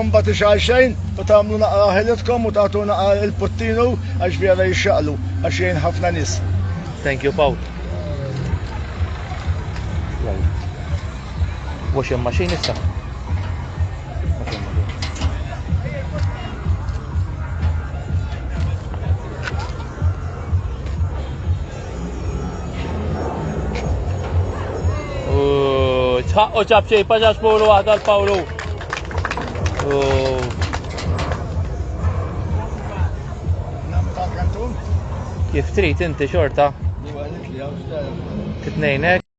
mbagħad ixgħalxejn u tagħmlu naqra ħelitkom u tagħtu naqra il-puttinu għax vera jixxaqlu għax jgħin ħafna nies. Thank you, Paul. Washing machine issa. Tħaqqu ġab xej, paġax Pawlu waħda l-Pawlu. Kif trid inti xorta? Titnejnek?